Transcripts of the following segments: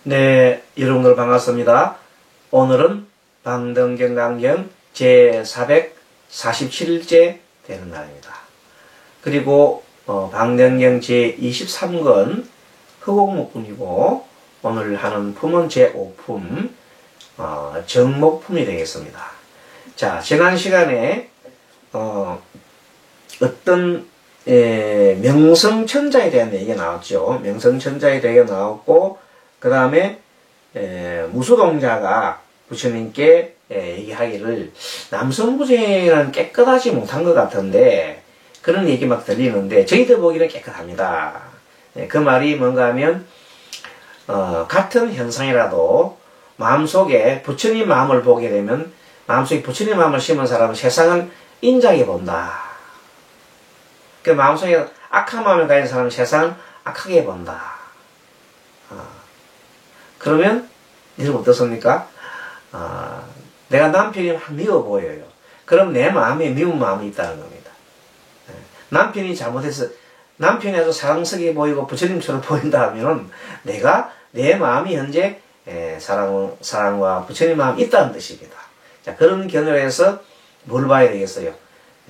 네, 여러분들 반갑습니다. 오늘은 방등경 강경 제447일째 되는 날입니다. 그리고 방등경 제23권 허곡목품이고 오늘 하는 품은 제5품 정목품이 되겠습니다. 자, 지난 시간에 어떤 명성천자에 대한 얘기가 나왔죠. 명성천자에 대해 나왔고 그 다음에 무소동자가 부처님께 얘기하기를 남성부제는 깨끗하지 못한 것 같은데 그런 얘기 막 들리는데 저희들 보기는 깨끗합니다. 그 말이 뭔가 하면 같은 현상이라도 마음속에 부처님 마음을 보게 되면 마음속에 부처님 마음을 심은 사람은 세상을 인자하게 본다. 그 마음속에 악한 마음을 가진 사람은 세상을 악하게 본다. 그러면 여러분 어떻습니까? 내가 남편이 미워 보여요. 그럼 내 마음에 미운 마음이 있다는 겁니다. 남편이 잘못해서 남편이 아주 사랑스럽게 보이고 부처님처럼 보인다 하면은 내 마음이 현재 사랑과 부처님 마음이 있다는 뜻입니다. 자, 그런 견해에서 뭘 봐야 되겠어요?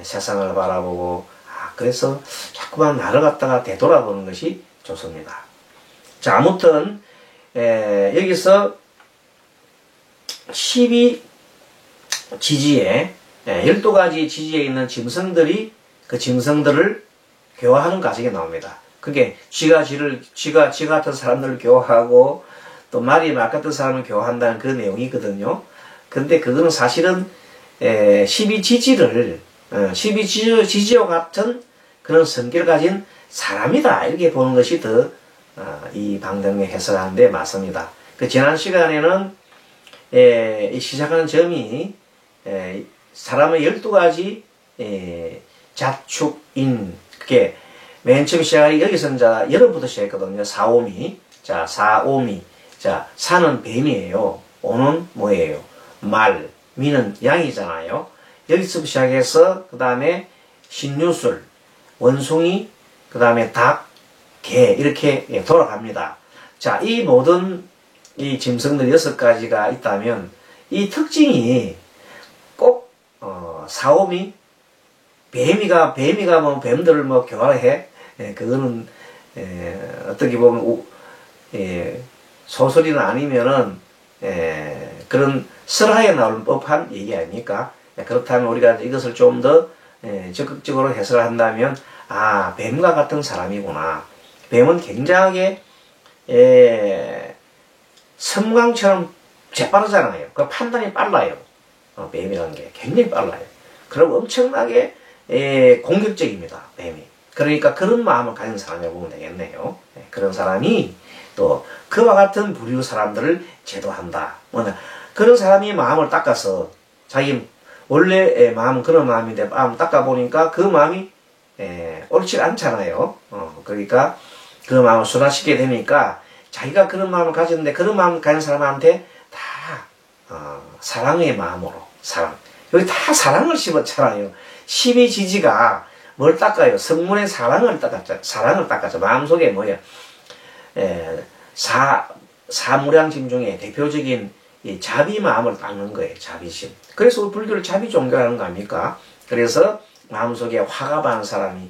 세상을 바라보고 그래서 자꾸만 나를 갖다가 되돌아보는 것이 좋습니다. 자, 아무튼 여기서 12지지에 12가지 지지에 있는 짐승들이 그 짐승들을 교화하는 과정이 나옵니다. 그게 쥐 같은 사람들을 교화하고 또 말이 말 같은 사람을 교화한다는 그 내용이거든요. 근데 그거는 사실은 12지지와 같은 그런 성격을 가진 사람이다 이렇게 보는 것이 더 이 방등경 해석하는데 맞습니다. 그 지난 시간에는 시작하는 점이 사람의 12가지 자축인 그게 맨 처음 시작이 여기서는 자 여름부터 시작했거든요. 사오미. 자, 사오미. 자, 사는 뱀이에요. 오는 뭐예요? 말. 미는 양이잖아요. 여기서부터 시작해서 그 다음에 신유술, 원숭이, 그 다음에 닭, 개 이렇게 돌아갑니다. 자, 이 모든 이 짐승들 6가지가 있다면 이 특징이 꼭 사오미 뱀이가 뭐 뱀들을 뭐 교화해 그거는 어떻게 보면 소설이나 아니면은 그런 설화에 나올 법한 얘기 아닙니까? 그렇다면 우리가 이것을 좀 더 적극적으로 해석을 한다면 뱀과 같은 사람이구나. 뱀은 굉장하게 섬광처럼 재빠르잖아요. 그 판단이 빨라요. 뱀이라는 게 굉장히 빨라요. 그럼 엄청나게 공격적입니다. 뱀이. 그러니까 그런 마음을 가진 사람이라고 보면 되겠네요. 그런 사람이 또 그와 같은 부류 사람들을 제도한다. 그런 사람이 마음을 닦아서 자기 원래 마음은 그런 마음인데 마음 닦아보니까 그 마음이 옳지 않잖아요. 그러니까 그 마음을 순화시키게 되니까 자기가 그런 마음을 가졌는데 그런 마음을 가진 사람한테 다 사랑의 마음으로 여기 다 사랑을 씹었잖아요. 12지지가 뭘 닦아요? 성문의 사랑을 닦았죠. 마음속에 뭐야? 사무량심 중에 대표적인 이 자비 마음을 닦는 거예요. 자비심. 그래서 불교를 자비 종교라는 거 아닙니까? 그래서 마음속에 화가 많은 사람이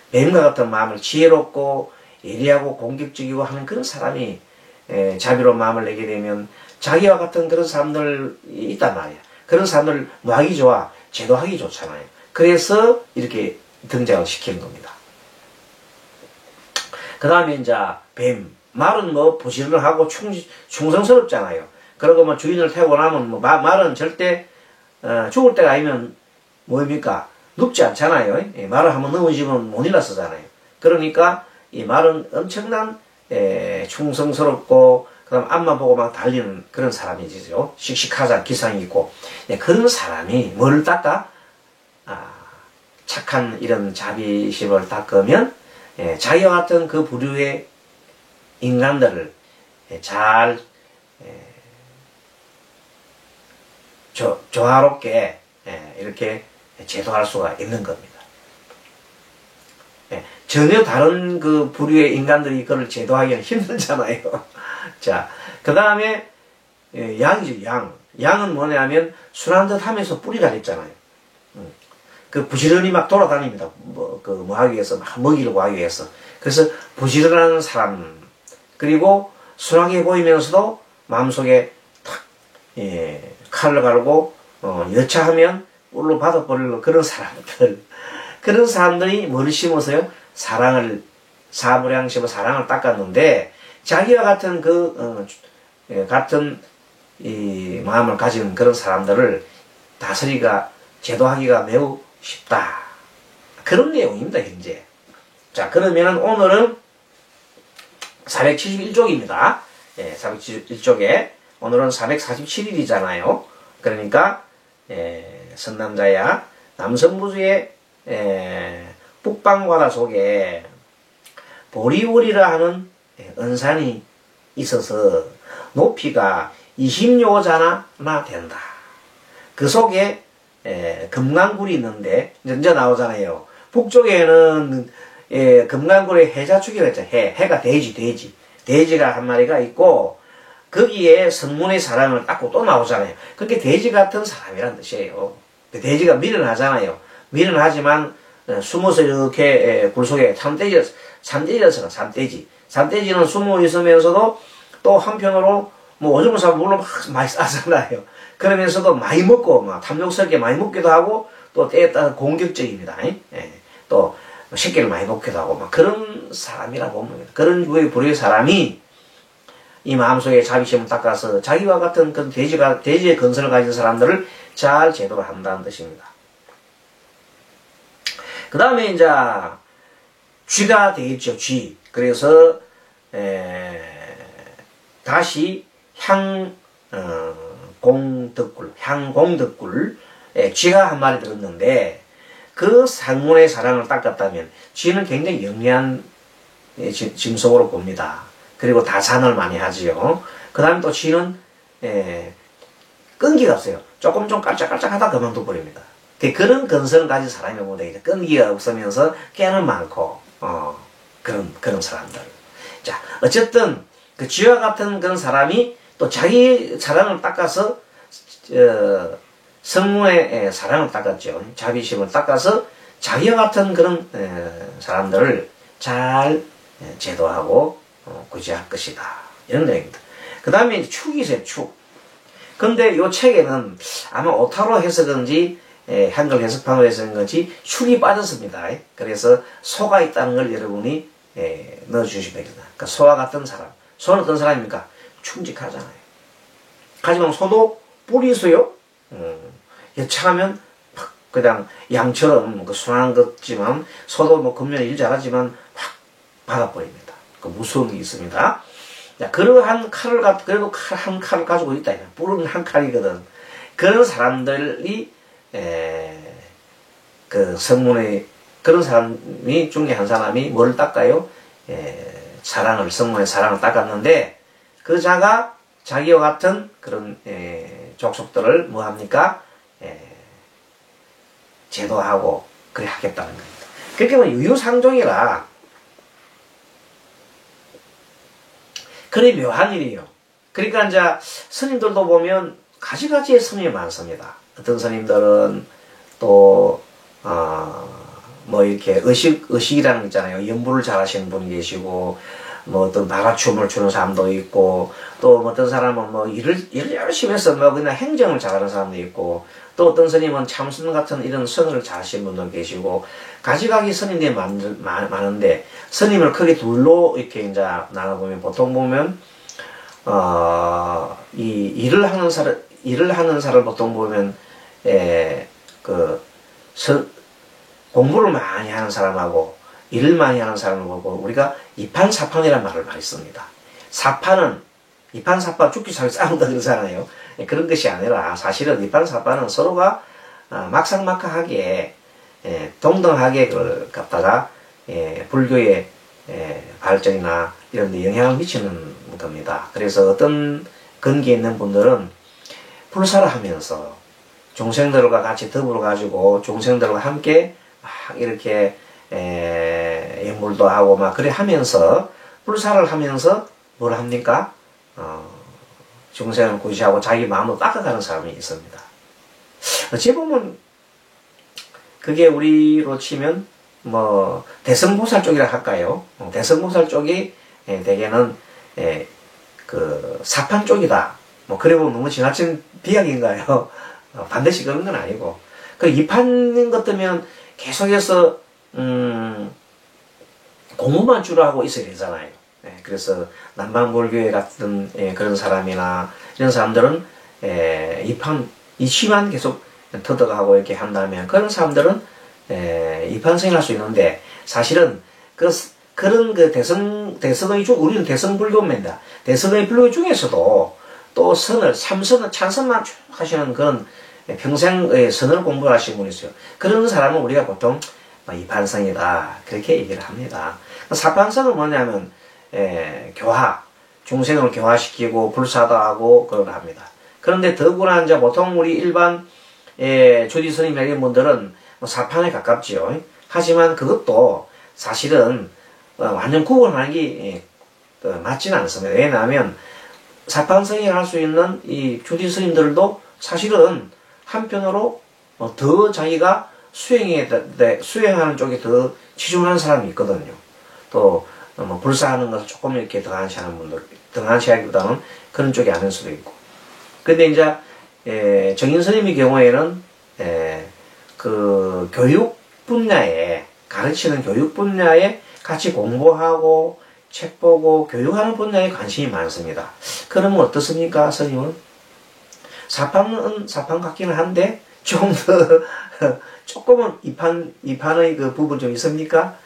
뱀과 같은 마음을 지혜롭고 예리하고 공격적이고 하는 그런 사람이 자비로운 마음을 내게 되면 자기와 같은 그런 사람들 있단 말이야. 그런 사람들 하기 좋아, 제도하기 좋잖아요. 그래서 이렇게 등장을 시키는 겁니다. 그 다음에 이제 말은 뭐 부지런을 하고 충성스럽잖아요. 그러고 뭐 주인을 태우고 나면 뭐 말은 절대 죽을 때가 아니면 뭐입니까? 눕지 않잖아요. 말을 한번 넘어지면 못 일어서잖아요. 그러니까 이 말은 엄청난 충성스럽고 그 다음 앞만 보고 막 달리는 그런 사람이죠. 씩씩하자 기상이 있고 그런 사람이 뭘 닦아? 착한 이런 자비심을 닦으면 자기와 같은 그 부류의 인간들을 잘 조화롭게 이렇게 제도할 수가 있는 겁니다. 전혀 다른 그 부류의 인간들이 그걸 제도하기는 힘들잖아요. 자, 그 다음에 양이죠, 양. 양은 뭐냐면 순한 듯 하면서 뿌리가 됐잖아요. 그 부지런히 막 돌아다닙니다. 뭐 하기 위해서, 막 먹이려고 하기 위해서. 그래서 부지런한 사람, 그리고 순하게 보이면서도 마음속에 탁, 칼을 갈고, 여차하면 뿔로 받아버리는 그런 사람들. 그런 사람들이 뭘 심어서요? 사무량 심어 사랑을 닦았는데, 자기와 같은 같은 이 마음을 가진 그런 사람들을 다스리기가, 제도하기가 매우 쉽다. 그런 내용입니다, 현재. 자, 그러면은 오늘은 471쪽입니다. 471쪽에 오늘은 447일이잖아요. 그러니까 선남자야 남성부주의 북방바다 속에 보리우리라 하는 은산이 있어서 높이가 20요자나 된다. 그 속에 금강굴이 있는데 이제 나오잖아요. 북쪽에는 금강굴에 해자축이라고 했죠. 해가 돼지가 한 마리가 있고 거기에 성문의 사람을 닦고 또 나오잖아요. 그게 돼지 같은 사람이란 뜻이에요. 돼지가 미련하잖아요. 미련하지만 숨어서 이렇게 굴 속에 산돼지라서 산돼지는 숨어 있으면서도 또 한편으로 뭐 오줌을 싸면 물론 많이 싸잖아요. 그러면서도 많이 먹고 막 탐욕스럽게 많이 먹기도 하고 또 때에 따라 공격적입니다. 또 새끼를 많이 놓기도 하고 막 그런 사람이라 보면 그런 부류의 사람이 이 마음속에 자비심을 닦아서 자기와 같은 그 돼지의 근성을 가진 사람들을 잘 제도를 한다는 뜻입니다. 그 다음에 이제 쥐가 되겠죠. 쥐. 그래서 다시 향공덕굴 쥐가 한 마리 들었는데 그 상문의 사랑을 닦았다면 쥐는 굉장히 영리한 짐승으로 봅니다. 그리고 다산을 많이 하지요. 그 다음에 또 쥐는 끈기가 없어요. 조금 좀 깔짝깔짝하다 그만둬 버립니다. 그런 근성을 가진 사람이 뭐다. 끈기가 없으면서 깨는 많고 그런 사람들. 자, 어쨌든 그 쥐와 같은 그런 사람이 또 자기 사랑을 닦아서 성문의 사랑을 닦았죠. 자비심을 닦아서 자기와 같은 그런 사람들을 잘 제도하고 구제할 것이다. 이런 내용입니다. 그 다음에 축이 있어요. 축. 근데 이 책에는 아마 오타로 해석인지 한글 해석판으로 해석인 건지 축이 빠졌습니다. 그래서 소가 있다는 걸 여러분이 넣어주시면 되겠다. 그러니까 소와 같은 사람. 소는 어떤 사람입니까? 충직하잖아요. 하지만 소도 뿔이 있어요. 여차하면 그냥 양처럼 순한 것지만 소도 뭐 겉면에 일 잘하지만 확 받아버립니다. 그 무서운 게 있습니다. 자, 그러한 그래도 한 칼을 가지고 있다. 뿔은 한 칼이거든. 그런 사람들이 그 성문에 그런 사람이 중에 한 사람이 뭘 닦아요? 성문의 사랑을 닦았는데 그 자가 자기와 같은 그런 족속들을 뭐 합니까? 제도하고 그래 하겠다는 겁니다. 그렇게 보면 유유상종이라 그래 묘한 일이에요. 그러니까 이제 스님들도 보면 가지가지의 스님이 많습니다. 어떤 스님들은 또 뭐 이렇게 의식이라는 거 있잖아요. 연부를 잘 하시는 분이 계시고 뭐 어떤 바가춤을 추는 사람도 있고 또 어떤 사람은 뭐 일을 열심히 해서 뭐 그냥 행정을 잘하는 사람도 있고 또 어떤 스님은 참선 같은 이런 선을 잘 하시는 분도 계시고 가지가지 스님들이 많은데 스님을 크게 둘로 이렇게 이제 나눠보면 보통 보면 이 일을 하는 사람을 보통 보면 공부를 많이 하는 사람하고 일을 많이 하는 사람을 보고 우리가 이판사판이라는 말을 많이 씁니다. 이판사판 죽기 살기 싸운다 그러잖아요. 그런 것이 아니라 사실은 이판사판은 서로가 막상막하하게 동등하게 그걸 갖다가 불교의 발전이나 이런 데 영향을 미치는 겁니다. 그래서 어떤 근기에 있는 분들은 불사를 하면서 종생들과 같이 더불어 가지고 종생들과 함께 막 이렇게 예물도 하고 막 그래 하면서 불사를 하면서 뭘 합니까? 중생을 구시하고 자기 마음을 닦아가는 사람이 있습니다. 어찌 보면 그게 우리로 치면 뭐 대승보살 쪽이라 할까요? 대승보살 쪽이 대개는 그 사판 쪽이다. 뭐 그래 보면 너무 지나친 비약인가요? 반드시 그런 건 아니고 그 이판인 것들면 계속해서 공부만 주로 하고 있어야 되잖아요. 그래서 남방불교회 같은 그런 사람이나 이런 사람들은 이치만 계속 터득하고 이렇게 한다면 그런 사람들은 이판성이 할 수 있는데 사실은 그런 그 대성의 우리는 대성불교입니다. 대성의 불교 중에서도 또 삼선을 찬선만 쭉 하시는 그런 평생의 선을 공부하신 분이 있어요. 그런 사람은 우리가 보통 이판성이다 그렇게 얘기를 합니다. 사판성은 뭐냐면 교화, 중생을 교화시키고 불사도 하고 그걸 합니다. 그런데 더구나 이제 보통 우리 일반 주디 스님 이런 분들은 사판에 가깝지요. 하지만 그것도 사실은 완전 구분하는 게 맞지는 않습니다. 왜냐하면 사판성이 할 수 있는 이 주디 스님들도 사실은 한편으로 더 자기가 수행하는 쪽에 더 치중하는 사람이 있거든요. 또 불사하는 것을 조금 이렇게 더 안시하는 분들, 더 안시하기보다는 그런 쪽이 아닐 수도 있고. 근데 이제 정인 스님의 경우에는 그 교육 분야에 가르치는 교육 분야에 같이 공부하고 책 보고 교육하는 분야에 관심이 많습니다. 그러면 어떻습니까, 스님은? 사판은 사판 같기는 한데 좀 더 조금은 이판의 그 부분 좀 있습니까?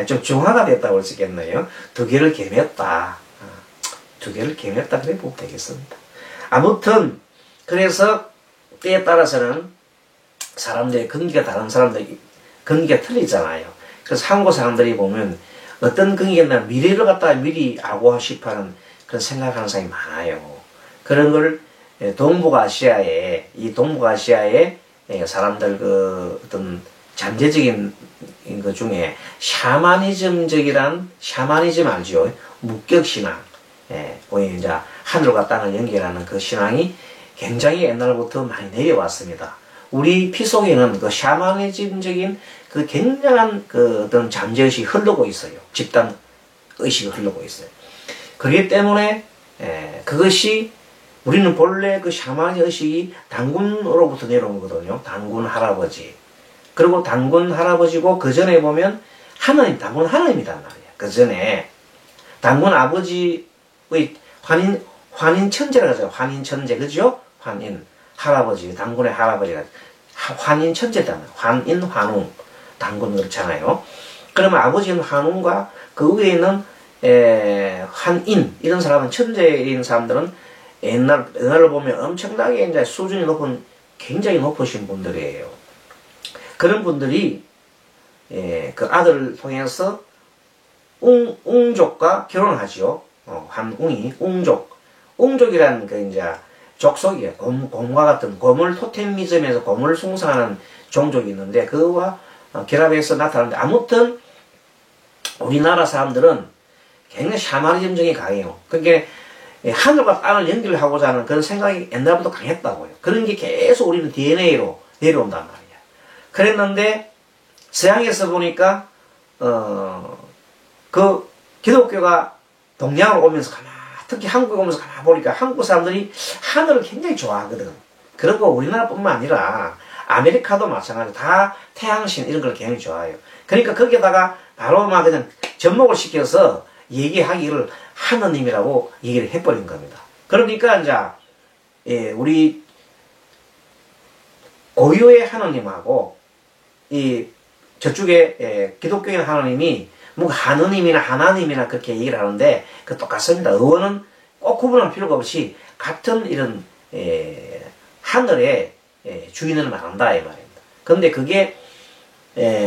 좀 중화가 됐다고 할 수 있겠네요. 두 개를 겸했다. 두 개를 겸했다 그래 보면 되겠습니다. 아무튼 그래서 때에 따라서는 사람들의 근기가 다른 사람들이 근기가 틀리잖아요. 그래서 한국 사람들이 보면 어떤 근기가 미래를 갖다가 미리 알고 싶어하는 그런 생각하는 사람이 많아요. 그런 걸 동북아시아의 사람들 그 어떤 잠재적인 것 중에 샤머니즘 알죠? 묵격신앙. 우리 이제 하늘과 땅을 연결하는 그 신앙이 굉장히 옛날부터 많이 내려왔습니다. 우리 피 속에는 그 샤머니즘적인 그 굉장한 그 어떤 잠재의식이 흐르고 있어요. 집단 의식이 흐르고 있어요. 그렇기 때문에 그것이 우리는 본래 그 샤머니 의식이 단군으로부터 내려온 거거든요. 단군 할아버지. 그리고 단군 할아버지고 그 전에 보면 하나님, 단군 하나님이란 말이야. 그 전에 단군 아버지의 환인 천재라고 하죠. 환인 천재, 그죠? 환인 할아버지, 단군의 할아버지가 환인 천재다. 환인 환웅, 단군 그렇잖아요. 그러면 아버지는 환웅과 그 위에 있는 환인 이런 사람은 천재인 사람들은 옛날로 보면 엄청나게 이제 수준이 높은 굉장히 높으신 분들이에요. 그런 분들이 그 아들을 통해서 웅족과 결혼을 하죠. 환웅이 웅족이라는 그 이제 족속이에요. 곰과 같은 곰을 토테미즘에서 곰을 숭상하는 종족이 있는데 그와 결합해서 나타나는데 아무튼 우리나라 사람들은 굉장히 샤머니즘적이 강해요. 그게 하늘과 땅을 연결하고자 하는 그런 생각이 옛날부터 강했다고요. 그런 게 계속 우리는 DNA로 내려온단 말이야. 그랬는데 서양에서 보니까 그 기독교가 동양으로 오면서 특히 한국에 오면서 가만 보니까 한국 사람들이 하늘을 굉장히 좋아하거든. 그리고 우리나라뿐만 아니라 아메리카도 마찬가지로 다 태양신 이런 걸 굉장히 좋아해요. 그러니까 거기에다가 바로 막 그냥 접목을 시켜서 얘기하기를 하느님이라고 얘기를 해버린 겁니다. 그러니까 이제 우리 고유의 하느님하고 이 저쪽에 기독교인 하느님이 뭔가 하느님이나 하나님이나 그렇게 얘기를 하는데 그 똑같습니다. 의원은 꼭 구분할 필요가 없이 같은 이런 하늘의 주인을 말한다 이 말입니다. 그런데 그게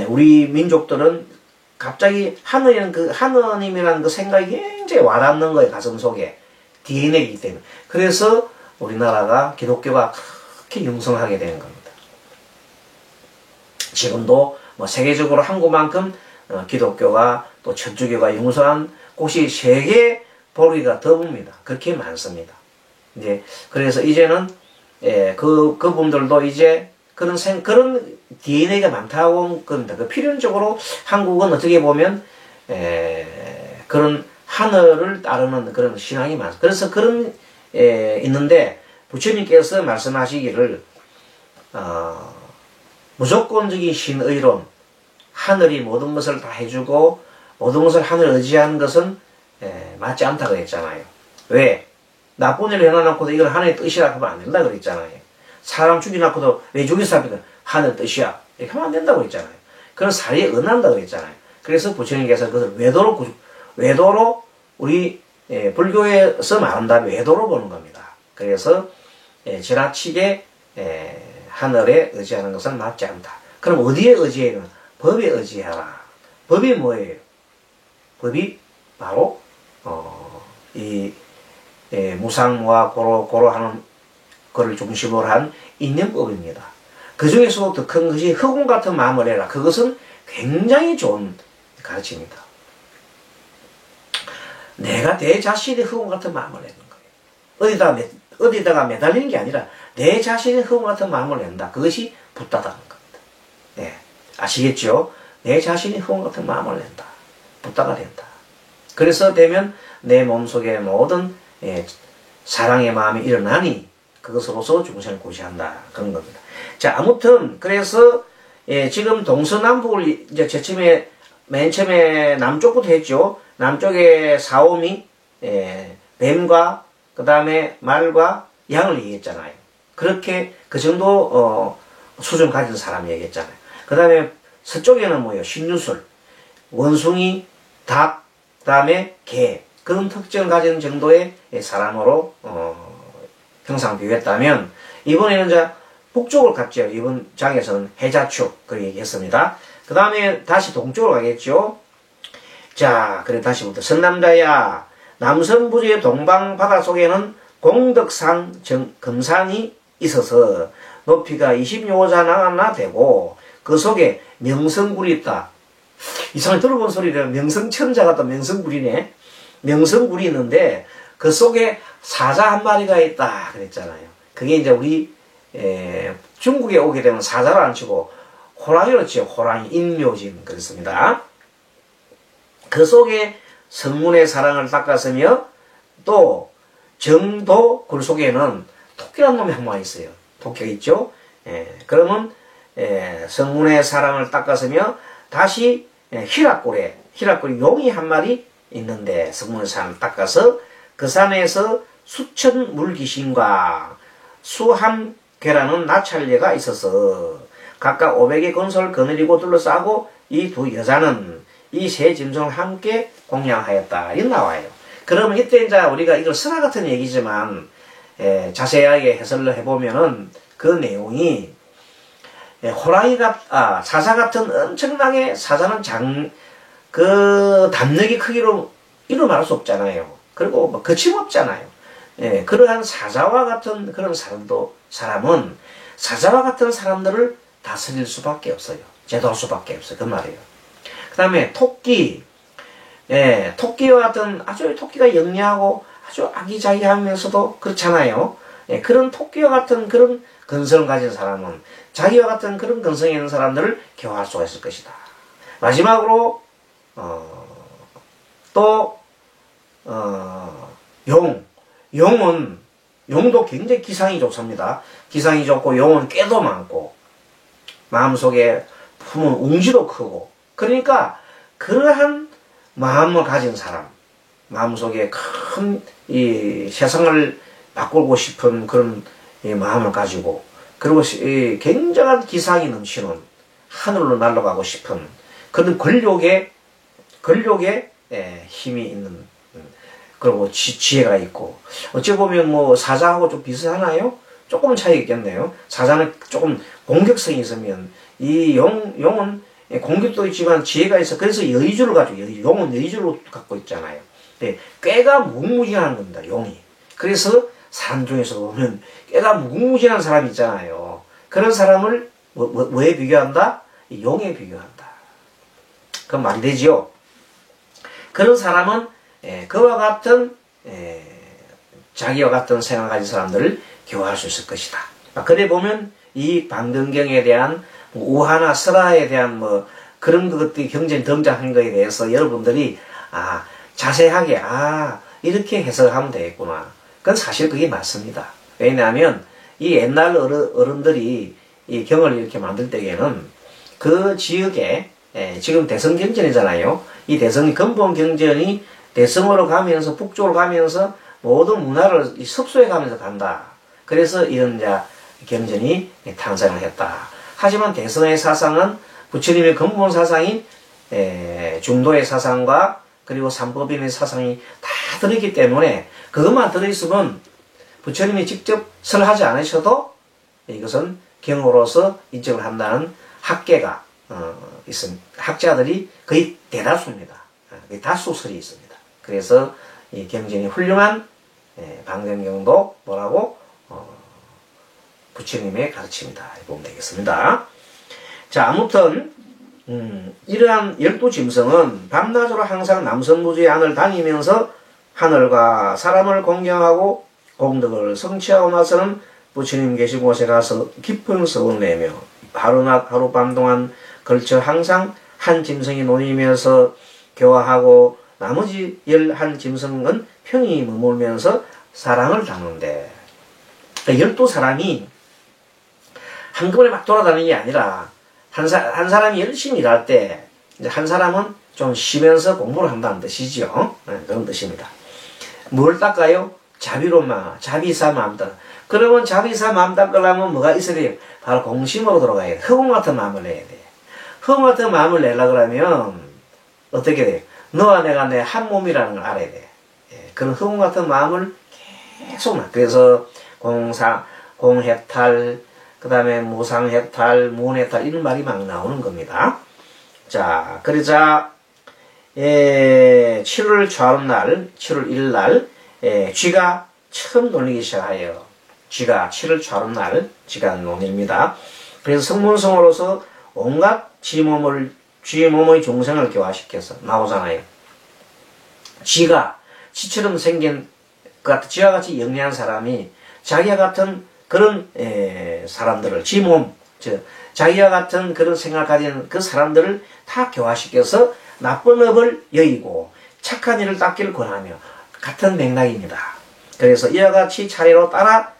우리 민족들은 갑자기 하느님이라는 그 생각이 굉장히 와닿는 거예요. 가슴 속에 DNA이기 때문에. 그래서 우리나라가 기독교가 그렇게 융성하게 되는 겁니다. 지금도 뭐 세계적으로 한국만큼 기독교가 또 천주교가 융성한 곳이 세계 보리가 더웁니다. 그렇게 많습니다. 이제 그래서 이제는 그분들도 이제 그런 DNA가 많다고 겁니다. 그 필연적으로 한국은 어떻게 보면 그런 하늘을 따르는 그런 신앙이 많습니다. 그래서 그런 있는데 부처님께서 말씀하시기를 무조건적인 신의론, 하늘이 모든 것을 다 해주고 모든 것을 하늘에 의지하는 것은 맞지 않다고 했잖아요. 왜? 나쁜 일을 해놔놓고도 이걸 하늘의 뜻이라 하면 안 된다 그랬잖아요. 사람 죽여놓고도 왜 죽였어? 하면 하늘의 뜻이야. 이렇게 하면 안 된다고 그랬잖아요. 그런 사리에 은한다고 그랬잖아요. 그래서 부처님께서 그것을 외도로 우리 불교에서 말한다면 외도로 보는 겁니다. 그래서 지나치게 하늘에 의지하는 것은 맞지 않다. 그럼 어디에 의지해야 되나? 법에 의지하라. 법이 뭐예요? 법이 바로 무상무화 고로 하는 것을 중심으로 한 인연법입니다. 그 중에서도 더 큰 것이 흑운 같은 마음을 해라. 그것은 굉장히 좋은 가르침입니다. 내가 내 자신의 흑운 같은 마음을 내는 거예요. 어디다가 매달리는 게 아니라 내 자신의 흑운 같은 마음을 낸다. 그것이 붓다다는 겁니다. 네. 아시겠죠? 내 자신의 흑운 같은 마음을 낸다. 붓다가 된다. 그래서 되면 내 몸속에 모든 사랑의 마음이 일어나니 그것으로서 중생을 구시한다. 그런 겁니다. 자, 아무튼 그래서 지금 동서남북을 이제 맨 처음에 남쪽부터 했죠. 남쪽에 사오미, 뱀과 그 다음에 말과 양을 얘기했잖아요. 그렇게 그 정도 수준 가진 사람이 얘기했잖아요. 그 다음에 서쪽에는 뭐예요? 신유술, 원숭이, 닭, 그 다음에 개, 그런 특징을 가진 정도의 사람으로 형상 비교했다면 이번에는 이제 북쪽을 갔죠. 이번 장에서는 해자축 그 얘기했습니다. 그 다음에 다시 동쪽으로 가겠죠. 자, 그래 다시부터 선남자야, 남성부지의 동방 바다 속에는 공덕산 금산이 있어서 높이가 20요자나 되고 그 속에 명성굴이 있다. 이상하게 들어본 소리를 명성천자 같다. 명성굴이네. 명성굴이 있는데 그 속에 사자 한 마리가 있다 그랬잖아요. 그게 이제 우리 중국에 오게 되면 사자를 안 치고 호랑이로 치요. 호랑이 인묘진 그랬습니다. 그 속에 성문의 사랑을 닦았으며 또 정도 굴 속에는 토끼라는 놈이 한 마리 있어요. 토끼가 있죠. 그러면 성문의 사랑을 닦았으며 다시 희락굴에 용이 한 마리 있는데 성문의 사랑을 닦아서 그 산에서 수천 물귀신과 수함괴라는 나찰녀가 있어서 각각 500의 건설 거느리고 둘러싸고 이 두 여자는 이 세 짐승을 함께 공양하였다. 이렇게 나와요. 그러면 이때 이제 우리가 이걸 설화 같은 얘기지만 자세하게 해설을 해보면은 그 내용이 사자 같은 엄청나게 사자는 그 담력이 크기로 이루 말할 수 없잖아요. 그리고 뭐 거침없잖아요. 그러한 사자와 같은 그런 사람은 사자와 같은 사람들을 다스릴 수밖에 없어요. 제도할 수밖에 없어요. 그 말이에요. 그 다음에 토끼, 토끼와 같은 아주 토끼가 영리하고 아주 아기자기하면서도 그렇잖아요. 그런 토끼와 같은 그런 근성을 가진 사람은 자기와 같은 그런 근성이 있는 사람들을 교화할 수가 있을 것이다. 마지막으로 용도 굉장히 기상이 좋습니다. 기상이 좋고 용은 깨도 많고 마음속에 품은 웅지도 크고 그러니까 그러한 마음을 가진 사람, 마음속에 큰 이 세상을 바꾸고 싶은 그런 마음을 가지고 그리고 굉장한 기상이 넘치는 하늘로 날아가고 싶은 그런 권력에 힘이 있는 그리고 지혜가 있고 어찌 보면 뭐 사자하고 좀 비슷하나요? 조금은 차이가 있겠네요. 사자는 조금 공격성이 있으면 이 용은 공격도 있지만 지혜가 있어. 그래서 여의주를 가지고 용은 여의주를 갖고 있잖아요. 꾀가 무궁무진한 겁니다. 용이. 그래서 사람 중에서 보면 꾀가 무궁무진한 사람이 있잖아요. 그런 사람을 뭐에 비교한다? 용에 비교한다. 그건 말이 되지요. 그런 사람은 그와 같은 자기와 같은 생각을 가진 사람들을 교화할 수 있을 것이다. 그래 보면 이 방등경에 대한 우화나 설화에 대한 뭐 그런 것들이 경전이 등장한 것에 대해서 여러분들이 자세하게 이렇게 해석하면 되겠구나. 그건 사실 그게 맞습니다. 왜냐하면 이 옛날 어른들이 이 경을 이렇게 만들 때에는 그 지역에 지금 대성경전이잖아요. 이 근본 경전이 대성으로 가면서 북쪽으로 가면서 모든 문화를 섭수해 가면서 간다. 그래서 이런 경전이 탄생을 했다. 하지만 대성의 사상은 부처님의 근본 사상인 중도의 사상과 그리고 삼법인의 사상이 다 들어있기 때문에 그것만 들어있으면 부처님이 직접 설하지 않으셔도 이것은 경으로서 인정을 한다는 학계가 있습니다. 학자들이 거의 대다수입니다. 거의 다수설이 있습니다. 그래서 이 경전이 훌륭한 방경경도 뭐라고 부처님의 가르침이다 보면 되겠습니다. 자, 아무튼 이러한 12짐승은 밤낮으로 항상 남선무주의 안을 다니면서 하늘과 사람을 공경하고 공덕을 성취하고 나서는 부처님 계신 곳에 가서 깊은 서원을 내며 하루낮 하룻밤 동안 걸쳐 항상 한 짐승이 논이면서 교화하고 나머지 11짐승은 편히 머물면서 사랑을 나누는데 12사람이 한꺼번에 막 돌아다니는 게 아니라 한 사람이 열심히 일할 때 이제 한 사람은 좀 쉬면서 공부를 한다는 뜻이죠. 그런 뜻입니다. 뭘 닦아요? 자비사 마음 닦아. 그러면 자비사 마음 닦으려면 뭐가 있어야 돼요? 바로 공심으로 들어가야 돼. 허공 같은 마음을 내야 돼. 허공 같은 마음을 내려고 그러면 어떻게 돼요? 너와 내가 내 한 몸이라는 걸 알아야 돼. 그런 허공 같은 마음을 계속 그래서 공해탈 그 다음에 무상해탈, 무원해탈 이런 말이 막 나오는 겁니다. 자, 그러자 7월 초하룻날, 7월 1일 쥐가 처음 놀리기 시작해요. 쥐가 7월 초하룻날 쥐가 논입니다. 그래서 성문성으로서 온갖 쥐 몸의 중생을 교화시켜서 나오잖아요. 쥐처럼 생긴 쥐와 같이 영리한 사람이 자기와 같은 그런 사람들을 자기와 같은 그런 생각을 가진 그 사람들을 다 교화시켜서 나쁜 업을 여의고 착한 일을 닦기를 권하며 같은 맥락입니다. 그래서 이와 같이 차례로 따라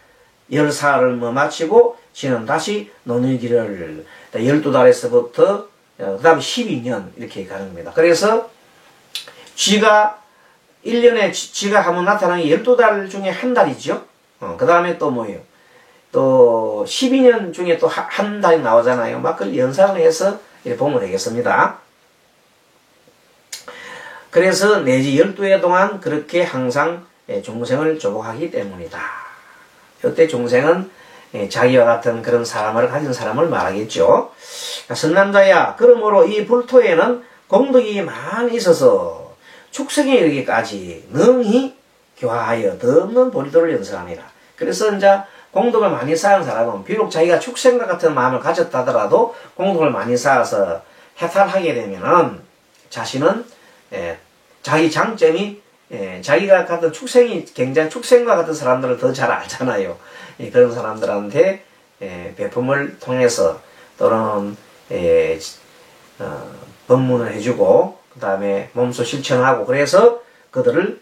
14알을 마치고 지는 다시 노는 길을 12달에서부터 그 다음 12년 이렇게 가는 겁니다. 그래서 쥐가 1년에 쥐가 한번 나타나는 게 12달 중에 한 달이죠. 그 다음에 또 뭐예요? 또 12년 중에 또 한 달이 나오잖아요. 막 그걸 연상을 해서 이렇게 보면 되겠습니다. 그래서 내지 12해 동안 그렇게 항상 중생을 조복하기 때문이다. 이때 중생은 자기와 같은 그런 사람을 가진 사람을 말하겠죠. 선남자야, 그러므로 이 불토에는 공덕이 많이 있어서 축생에 이르기까지 능히 교화하여 더 없는 보리도를 연설하니라. 그래서 이제 공덕을 많이 쌓은 사람은 비록 자기가 축생과 같은 마음을 가졌다 하더라도 공덕을 많이 쌓아서 해탈하게 되면은 자신은 자기 장점이 자기가 같은 굉장히 축생과 같은 사람들을 더 잘 알잖아요. 그런 사람들한테 배품을 통해서 또는 법문을 해주고 그 다음에 몸소 실천하고 그래서 그들을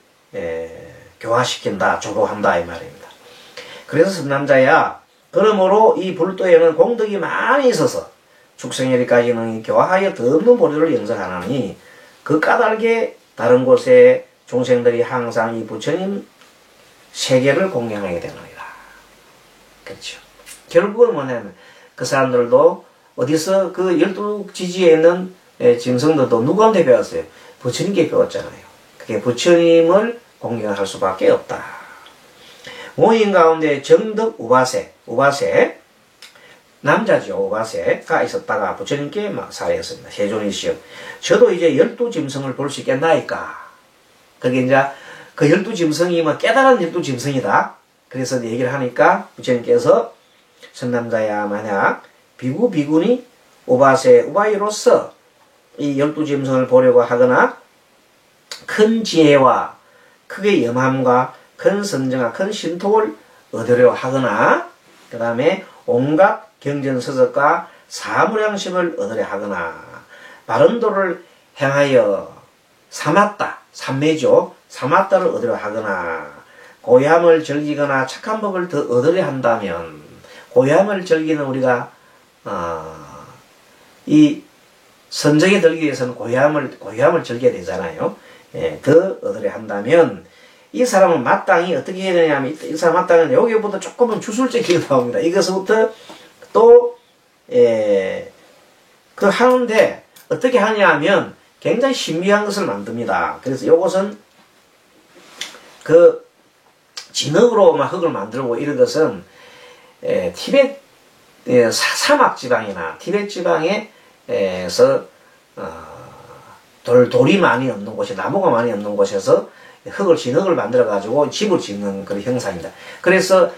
교화시킨다, 조복한다 이 말입니다. 그래서 선남자야, 그러므로 이 불도에는 공덕이 많이 있어서 축생열이까지는 교화하여 더 없는 보리를 영성하나니 그 까닭에 다른 곳에 중생들이 항상 이 부처님 세계를 공경하게 되느니라. 그렇죠. 결국은 뭐냐면 그 사람들도 어디서 그 12지지에 있는 짐승들도 누구한테 배웠어요? 부처님께 배웠잖아요. 그게 부처님을 공경할 수밖에 없다. 모인 가운데 정덕 우바세 남자죠. 우바세가 있었다가 부처님께 막 살해했습니다. 세존이시여, 저도 이제 12짐승을 볼 수 있겠나이까. 그게 이제 그 12짐승이 뭐 깨달은 12짐승이다. 그래서 얘기를 하니까 부처님께서 선남자야, 만약 비구니 우바이로서 이 12짐승을 보려고 하거나 큰 지혜와 크게 염함과 큰 선정과 큰 신통을 얻으려 하거나 그 다음에 온갖 경전서적과 사무량심을 얻으려 하거나 바른 도를 행하여 삼았다, 삼매죠. 삼았다를 얻으려 하거나 고함을 즐기거나 착한 법을 더 얻으려 한다면 고함을 즐기는 우리가 이 선정에 들기 위해서는 고함을 즐겨야 되잖아요. 예, 더 얻으려 한다면 이 사람은 마땅히 어떻게 해야 되냐면 이 사람 마땅히 여기부터 조금은 주술적이게 나옵니다. 이것부터 또 그 하는데 어떻게 하냐 면 굉장히 신비한 것을 만듭니다. 그래서 이것은 그 진흙으로 막 흙을 만들고 이런 것은 티벳 사막 지방이나 티벳 지방에서 돌이 많이 없는 곳에 나무가 많이 없는 곳에서 진흙을 만들어 가지고 집을 짓는 그런 형상입니다. 그래서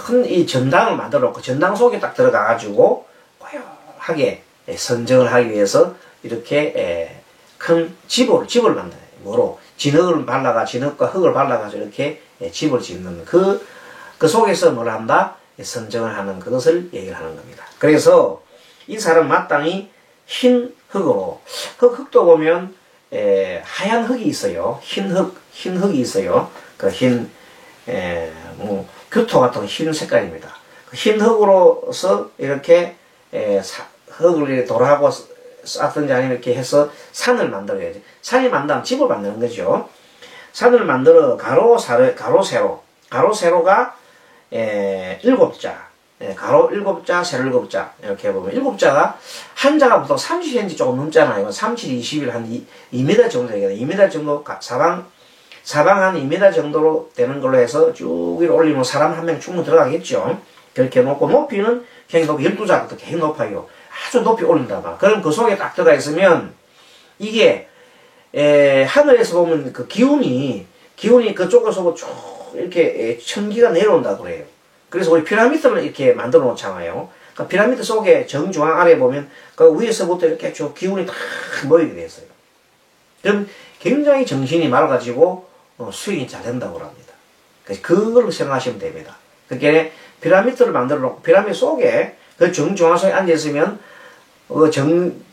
큰 이 전당을 만들어 놓고 전당 속에 딱 들어가 가지고 고요하게 선정을 하기 위해서 이렇게 큰 집을 만들어요. 뭐로? 진흙과 흙을 발라가지고 이렇게 집을 짓는 그 속에서 뭘 한다? 선정을 하는 그것을 얘기를 하는 겁니다. 그래서 이 사람 마땅히 흰 흙으로, 흙도 보면 하얀 흙이 있어요. 흰 흙이 있어요. 그 교토 같은 흰 색깔입니다. 그 흰 흙으로서 이렇게 흙을 돌하고 쌓든지 아니면 이렇게 해서 산을 만들어야지. 산이 만들면 집을 만드는 거죠. 산을 만들어 가로 세로가 7자. 가로 7자, 세로 7자. 이렇게 보면 7자가 한자가 보통 30cm 조금 넘잖아요. 37, 21, 한 2m 정도 되겠네. 2m 정도 사방 한 2m 정도로 되는 걸로 해서 쭉 위로 올리면 사람 한 명 충분히 들어가겠죠. 그렇게 놓고 높이는 굉장히 높이 12자부터 굉장히 높아요. 아주 높이 올린다 봐. 그럼 그 속에 딱 들어가 있으면 이게 하늘에서 보면 그 기운이 그쪽에서 쭉 이렇게 천기가 내려온다 그래요. 그래서 우리 피라미드를 이렇게 만들어 놓잖아요. 그 피라미드 속에 정중앙 아래에 보면 그 위에서부터 이렇게 쭉 기운이 다 모이게 됐어요. 그럼 굉장히 정신이 맑아지고 수행이 잘 된다고 합니다. 그래서 그걸로 생각하시면 됩니다. 그렇게 피라미드를 만들어 놓고 피라미드 속에 그 정중앙 속에 앉아있으면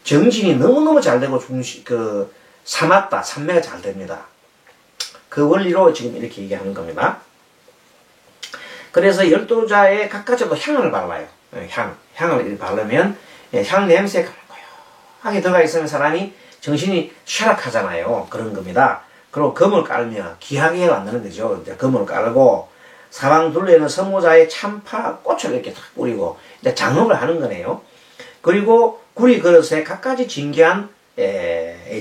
정진이 너무너무 잘 되고 삼매가 잘 됩니다. 그 원리로 지금 이렇게 얘기하는 겁니다. 그래서 12자에 각가지로 향을 발라요. 향을 바르면 향 냄새가 고요하게 들어가 있으면 사람이 정신이 쇠락하잖아요. 그런 겁니다. 그리고 금을 깔면 귀하게 만드는 거죠. 이제 금을 깔고 사방 둘레는 선모자의 참파 꽃을 이렇게 탁 뿌리고 이제 장업을 하는 거네요. 그리고 구리 그릇에 각가지 진귀한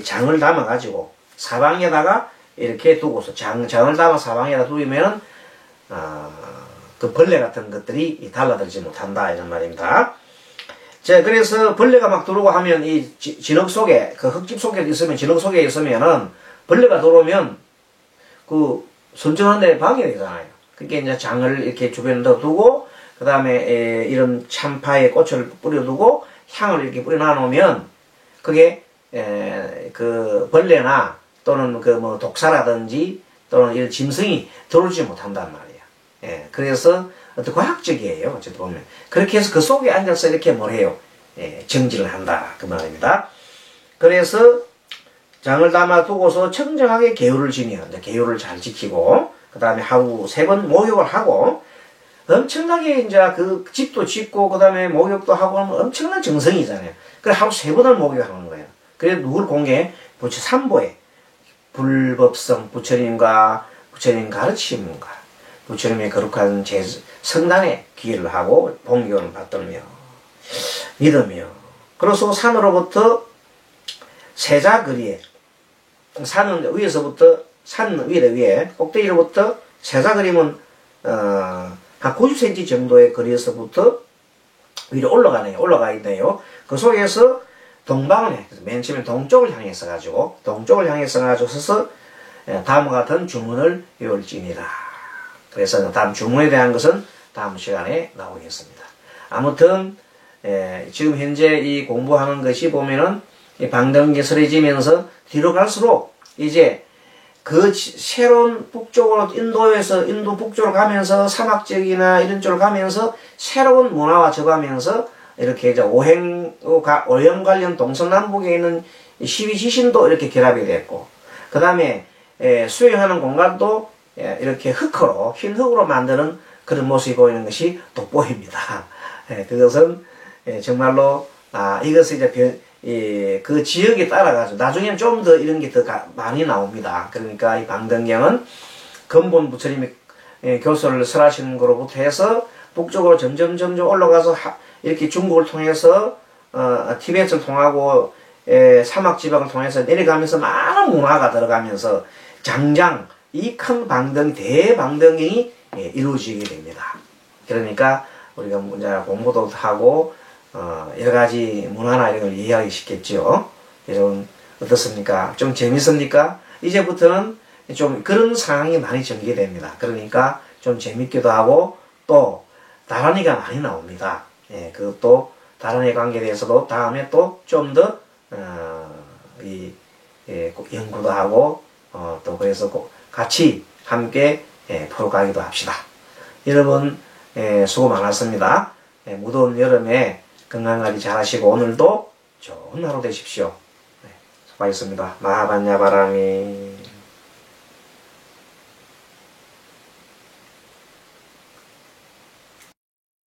장을 담아가지고 사방에다가 이렇게 두고서 장을 담아 사방에다 두면은 그 벌레 같은 것들이 달라들지 못한다 이런 말입니다. 자, 그래서 벌레가 막 들어오고 하면 이 진흙 속에 그 흙집 속에 있으면 진흙 속에 있으면은 벌레가 들어오면 그 선정하는 데 방해되잖아요. 그게 이제 장을 이렇게 주변에 두고 그 다음에 이런 참파의 꽃을 뿌려두고 향을 이렇게 뿌려놔 놓으면 그게 그 벌레나 또는 그 뭐 독사라든지 또는 이런 짐승이 들어오지 못한단 말이에요. 그래서 어떤 과학적이에요. 어쨌든 보면 그렇게 해서 그 속에 앉아서 이렇게 뭘 해요? 정진을 한다 그 말입니다. 그래서 장을 담아 두고서 청정하게 계율을 지면 계율을 잘 지키고 그 다음에 하루 3번 목욕을 하고 엄청나게 이제 그 집도 짓고 그 다음에 목욕도 하고 하면 엄청난 정성이잖아요. 그래 하루 3번을 목욕하는 거예요. 그래 누굴 공개? 부처 삼보에 불법성 부처님과 부처님 가르침과 부처님의 거룩한 성단에 기회를 하고 봉기원을 받들며 믿으며 그래서 산으로부터 세자거리에 산은 위에서부터 산 위에 꼭대기로부터 세자거리면 한 90cm 정도의 거리에서부터 위로 올라가 있네요. 그 속에서 동방을 해. 맨 처음에 동쪽을 향해서 가지고 서서 다음과 같은 주문을 외울지니라. 그래서 다음 주문에 대한 것은 다음 시간에 나오겠습니다. 아무튼 지금 현재 이 공부하는 것이 보면은 이 방등기 설해지면서 뒤로 갈수록 이제 그 새로운 북쪽으로 인도 북쪽으로 가면서 사막지역이나 이런 쪽으로 가면서 새로운 문화와 접하면서 이렇게 이제 오행 관련 동서남북에 있는 12지신도 이렇게 결합이 됐고, 그 다음에 수행하는 공간도 이렇게 흑으로 흰 흙으로 만드는 그런 모습이 보이는 것이 돋보입니다. 그것은 정말로 이것을 이제 그 지역에 따라가서 나중에는 좀 더 이런 게 더 많이 나옵니다. 그러니까 이 방등경은 근본 부처님이 교설을 설하시는 거로부터 해서 북쪽으로 점점 올라가서 이렇게 중국을 통해서 티베트를 통하고 사막 지방을 통해서 내려가면서 많은 문화가 들어가면서 장장 이 큰 방등 대방등경이 이루어지게 됩니다. 그러니까 우리가 이제 공부도 하고 여러 가지 문화나 이런 걸 이해하기 쉽겠죠. 여러분 어떻습니까? 좀 재밌습니까? 이제부터는 좀 그런 상황이 많이 전개됩니다. 그러니까 좀 재밌기도 하고 또 다란이가 많이 나옵니다. 그것도 다란이 관계에 대해서도 다음에 또 좀 더 연구도 하고 또 그래서 같이 함께 풀어가기도 합시다. 여러분 수고 많았습니다. 무더운 여름에 건강관리 잘 하시고 오늘도 좋은 하루 되십시오. 수고하셨습니다. 마하반야 바람이